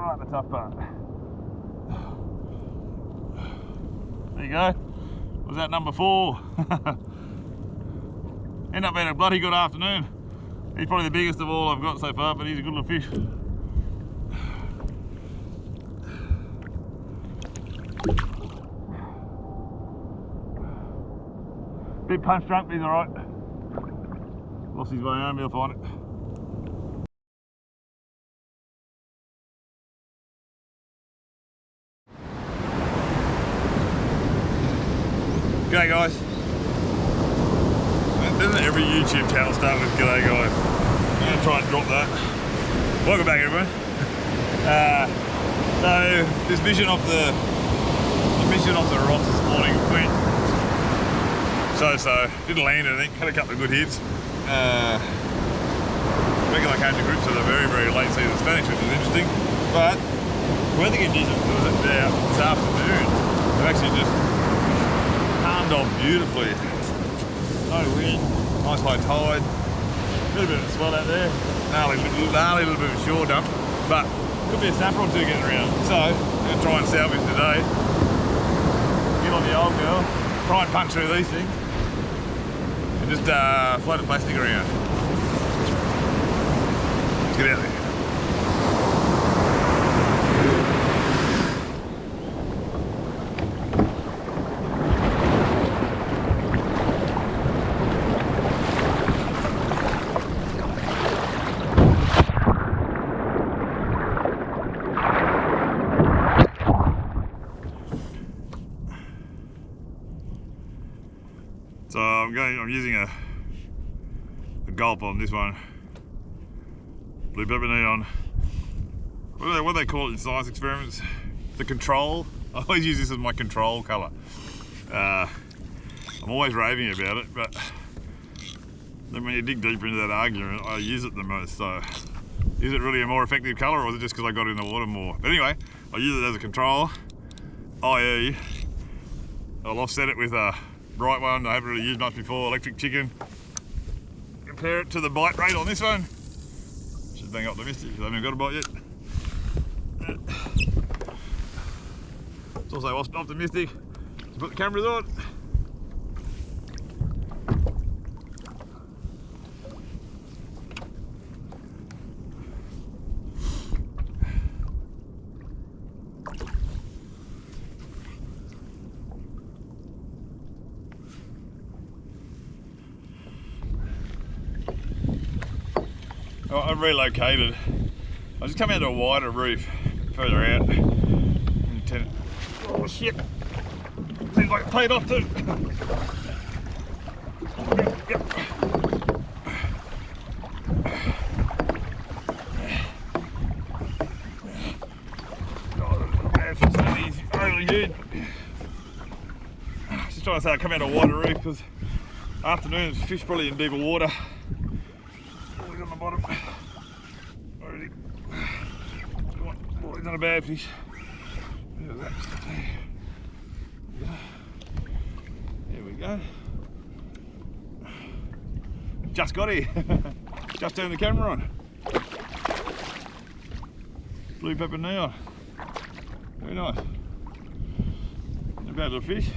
right, the tough part. There you go. Was that number 4? Ended up being a bloody good afternoon. He's probably the biggest of all I've got so far, but he's a good little fish. Bit punch drunk, but he's alright. Lost his way home, he'll find it. G'day guys. Doesn't every YouTube channel start with g'day guys? I'm going to try and drop that. Welcome back everyone. So this mission off the rocks this morning went so. Didn't land anything, had a couple of good hits. I reckon I came to grips with a very, very late season Spanish, which was interesting. But weather conditions was there this afternoon. They've actually just calmed off beautifully. No wind, nice high tide. A little bit of a swell out there. Gnarly little bit of a shore dump. But could be a snapper or two getting around. So I'm going to try and salvage today. Get on the old girl, try and punch through these things. And just float a plastic around. Let's get out there. So I'm using a gulp on this one. Blue pepper neon. What do they call it in science experiments? The control. I always use this as my control colour. I'm always raving about it, but then when you dig deeper into that argument, I use it the most. So is it really a more effective colour, or is it just because I got it in the water more? But anyway, I use it as a control, i.e. I'll offset it with a bright one I haven't really used much before, electric chicken. Compare it to the bite rate on this one. Which is being optimistic because I haven't got a bite yet. It's also optimistic to put the cameras on. I've relocated. I just come out to a wider reef further out. Oh shit! Seems like it paid off too. Yep. Oh, bad for some of these overly good. Just trying to say I come out to a wider reef because afternoons fish probably in deeper water. He's on the bottom. Where is he? Oh, he's not a bad fish. Look at that. There we go. Just got here. Just turned the camera on. Blue pepper neon. Very nice. Not a bad little fish.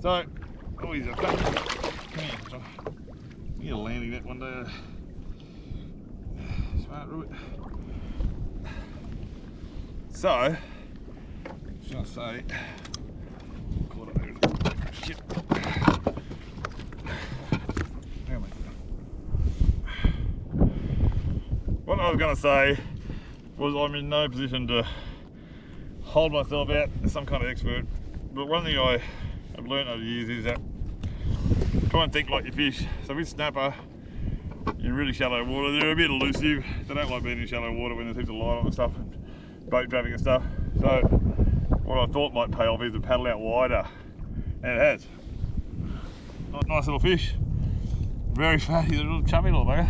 So, oh, he's a come here, John. You get a landing net one day. Smart root. So, should I say, caught up there. Shit. What I was going to say was I'm in no position to hold myself out as some kind of expert, but one thing I've learned how to use is that try and think like your fish. So with snapper in really shallow water, they're a bit elusive. They don't like being in shallow water when there's heaps of light on and stuff, and boat traffic and stuff. So what I thought might pay off is to paddle out wider, and it has. Nice little fish, very fat. He's a little chubby little bugger.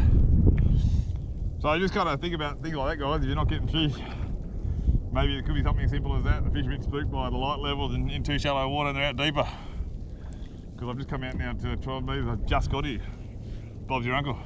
So I just kind of think about things like that, guys. If you're not getting fish, maybe it could be something as simple as that. The fish are a bit spooked by the light levels in too shallow water and they're out deeper. Because I've just come out now to 12 metres, I just got here. Bob's your uncle.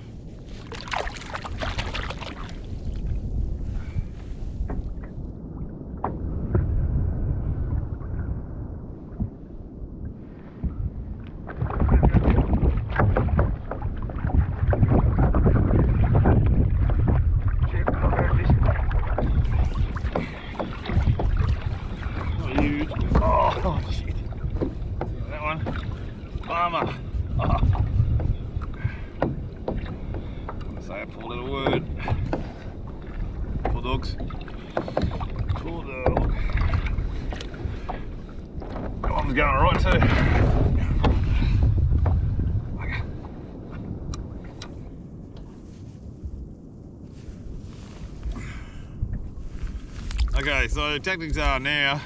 Oh shit. That one. Farmer. Oh. I'm gonna say a poor little word. Poor dogs. Poor dog. That one's going alright too. Okay, so tactics are now,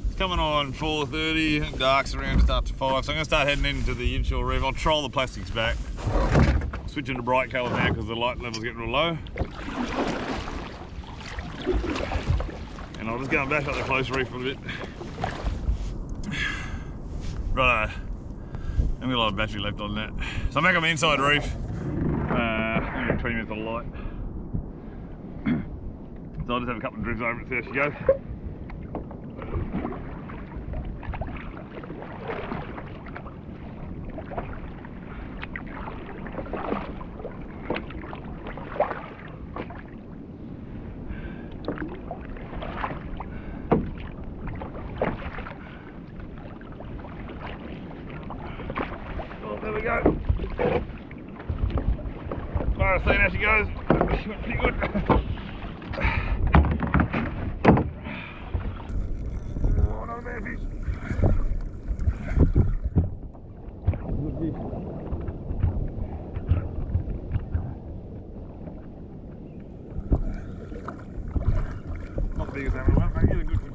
it's coming on 4:30, dark's around just after 5, so I'm going to start heading into the inshore reef. I'll troll the plastics back, switch into bright colours now because the light level's getting real low. And I'll just go back up the close reef for a bit. Righto, I've got a lot of battery left on that. So I'm back on the inside reef, 20 minutes of light. So I'll just have a couple of dribs over it, see how she goes. Oh, there we go. Alright, see how she goes. She went pretty good. Not the biggest animal, but he's a good one.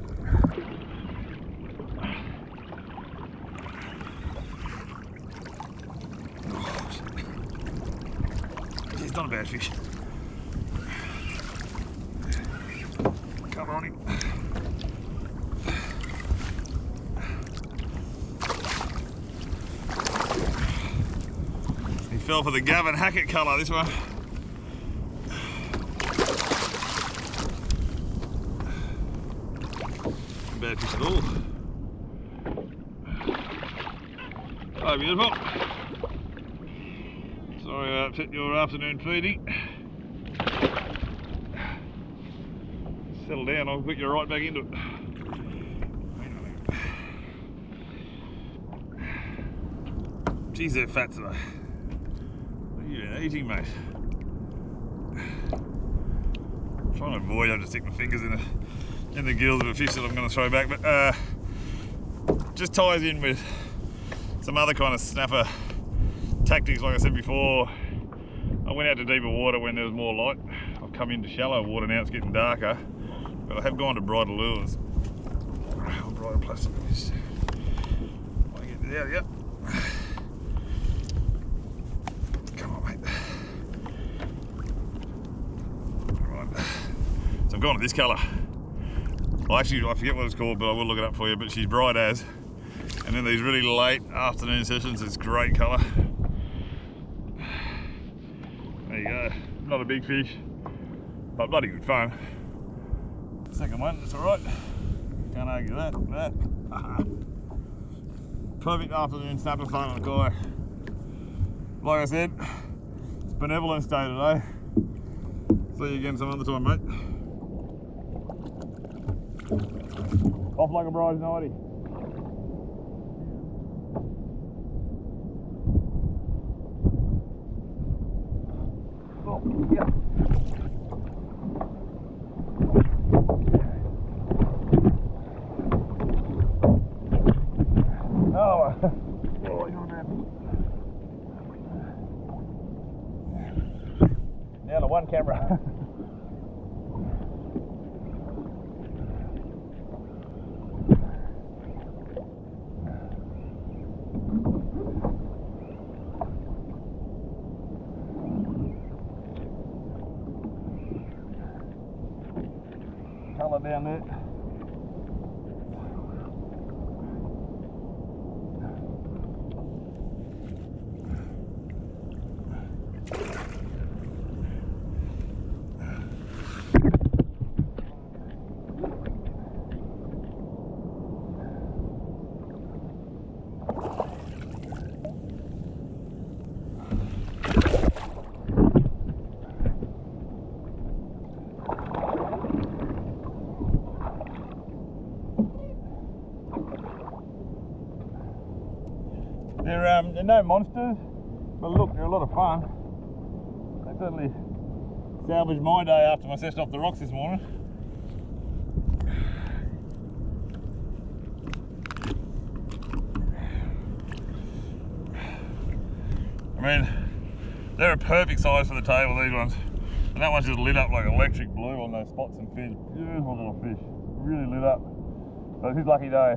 He's not a bad fish. Come on him. He fell for the Gavin Hackett colour, this one. Bad fish at all. Oh, beautiful. Sorry I upset your afternoon feeding. Settle down, I'll put you right back into it. Geez, they're fat today. What are you eating, mate? I'm trying to avoid having to stick my fingers in the gills of a fish that I'm going to throw back, but just ties in with some other kind of snapper tactics. Like I said before, I went out to deeper water when there was more light. I've come into shallow water now, it's getting darker, but I have gone to brighter lures. Or brighter plastic fish. I get this out, yep. Come on, mate. Right. So I've gone to this colour. Well, actually, I forget what it's called, but I will look it up for you, but she's bright as. And then these really late afternoon sessions, it's great colour. There you go. Not a big fish, but bloody good fun. Second one, it's alright. Can't argue that. Perfect afternoon snapper fun on the kayak. Like I said, it's benevolence day today. See you again some other time, mate. Off like a bride's nighty. Oh, yeah. Oh, you're bad. Now the one camera. colour down there. They're no monsters, but look, they're a lot of fun. They certainly salvaged my day after my session off the rocks this morning. I mean, they're a perfect size for the table, these ones. And that one's just lit up like electric blue on those spots and fish. Beautiful little fish, really lit up. But it's his lucky day.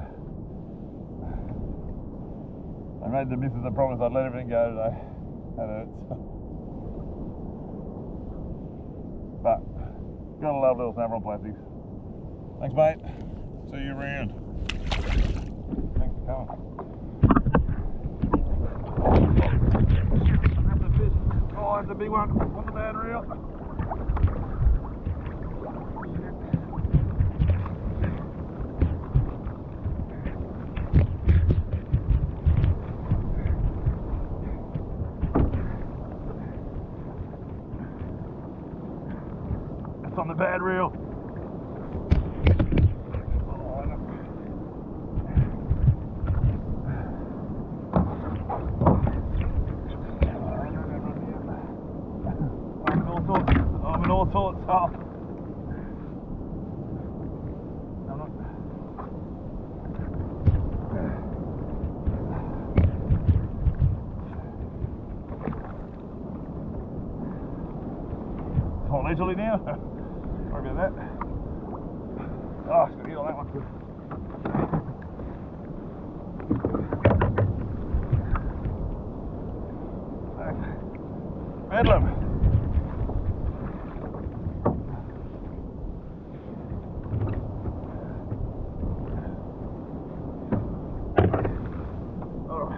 I made the missus a promise I'd let everything go today. That hurts. But, gotta love little snapper on plastics. Thanks, mate. See you around. Thanks for coming. That's a fish. Oh, that's a big one on the bad reel. On the bad reel. Oh, no. I'm in all sorts. Oh. I'm not. Oh, leisurely now. Sorry about that. Oh, it's gonna eat all that one too. Bedlam. Oh,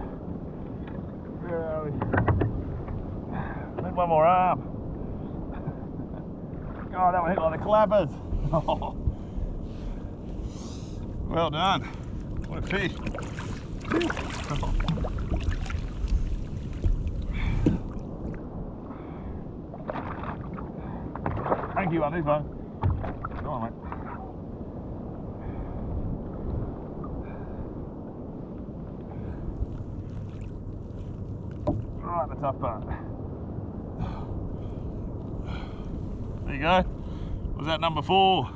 where are we? Need one more arm. Oh, that one hit like the clappers. Oh. Well done. What a fish. Thank you on this one. Go on, mate. Right, the tough part. There you go. Was that number 4?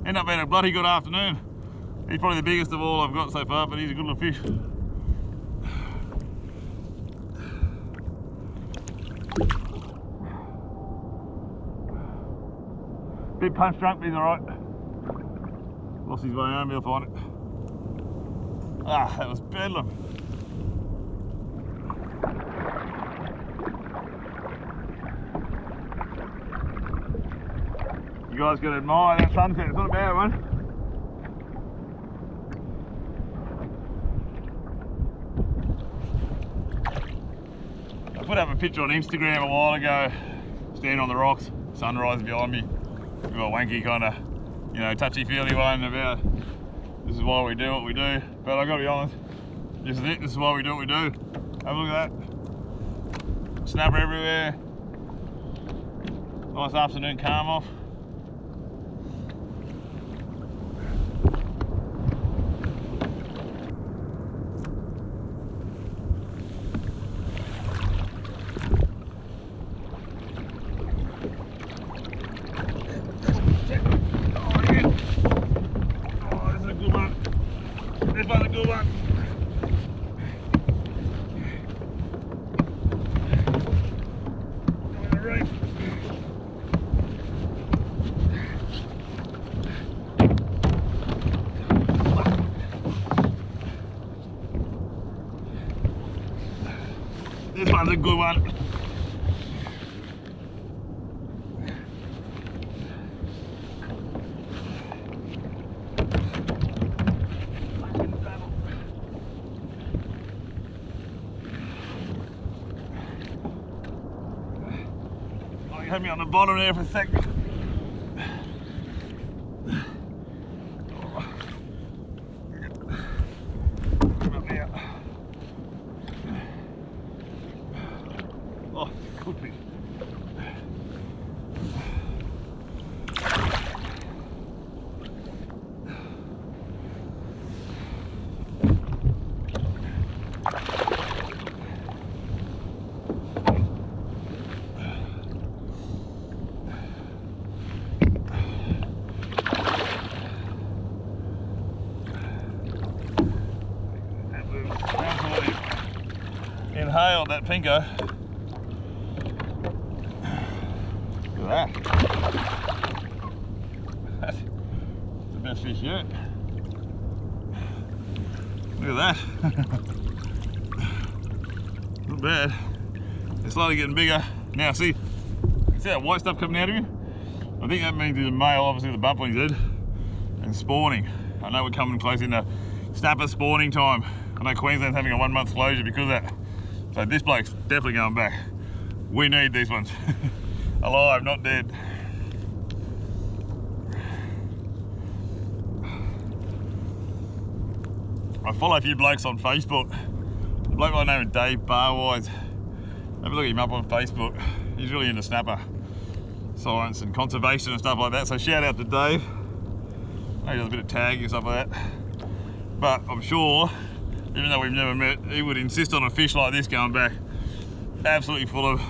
Ended up being a bloody good afternoon. He's probably the biggest of all I've got so far, but he's a good little fish. Bit punch drunk, but he's alright. Lost his way home, he'll find it. Ah, that was bedlam. You guys gotta admire that sunset, it's not a bad one. I put up a picture on Instagram a while ago, standing on the rocks, sunrise behind me. A wanky kind of, you know, touchy-feely one about this is why we do what we do. But I gotta be honest, this is it, this is why we do what we do. Have a look at that. Snapper everywhere. Nice afternoon calm off. This one's a good one. This one's a good one. had me on the bottom there for a sec. Oh, good fish. Inhaled that pinko. Look at that. That's the best fish yet. Look at that. Not bad. It's slowly getting bigger. Now see that white stuff coming out of you? I think that means he's a male, obviously the bump on his head, and spawning. I know we're coming close into snapper spawning time. I know Queensland's having a 1 month closure because of that. So this bloke's definitely going back. We need these ones. Alive, not dead. I follow a few blokes on Facebook. A bloke by the name of Dave Barwise. Have a look him up on Facebook. He's really into snapper science and conservation and stuff like that. So shout out to Dave. He does a bit of tagging and stuff like that. But I'm sure, even though we've never met, he would insist on a fish like this going back. Absolutely full of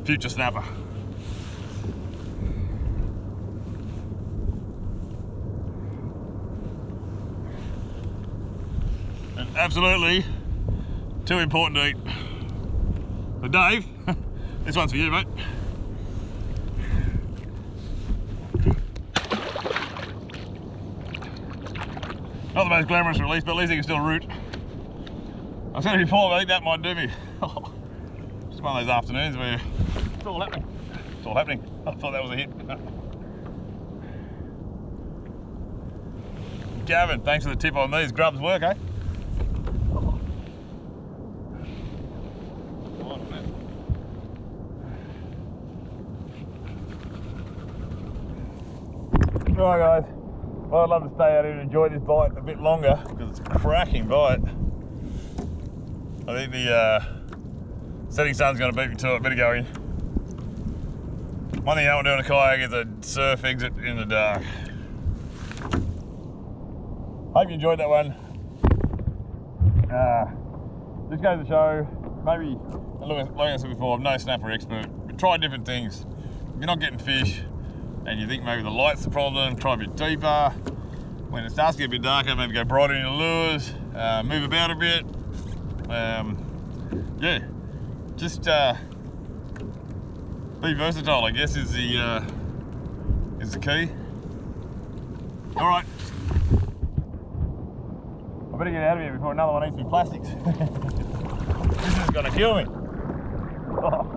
future snapper. And absolutely too important to eat. So Dave, this one's for you, mate. Not the most glamorous release, but at least he can still root. I said it before, but I think that might do me. Just one of those afternoons where it's all happening. It's all happening. I thought that was a hit. Gavin, thanks for the tip on these. Grubs work, eh? Right guys, well, I'd love to stay out here and enjoy this bite a bit longer because it's a cracking bite. I think the setting sun's going to beat me to it. Better go in. One thing I don't want to do in a kayak is a surf exit in the dark. Hope you enjoyed that one. Just goes to show, maybe, like I said before, I'm no snapper expert, but try different things. If you're not getting fish, and you think maybe the light's the problem, try a bit deeper. When it starts to get a bit darker, maybe go brighter in your lures, move about a bit. Yeah, just be versatile, I guess, is the key. All right, I better get out of here before another one eats me plastics. This is gonna kill me. Oh.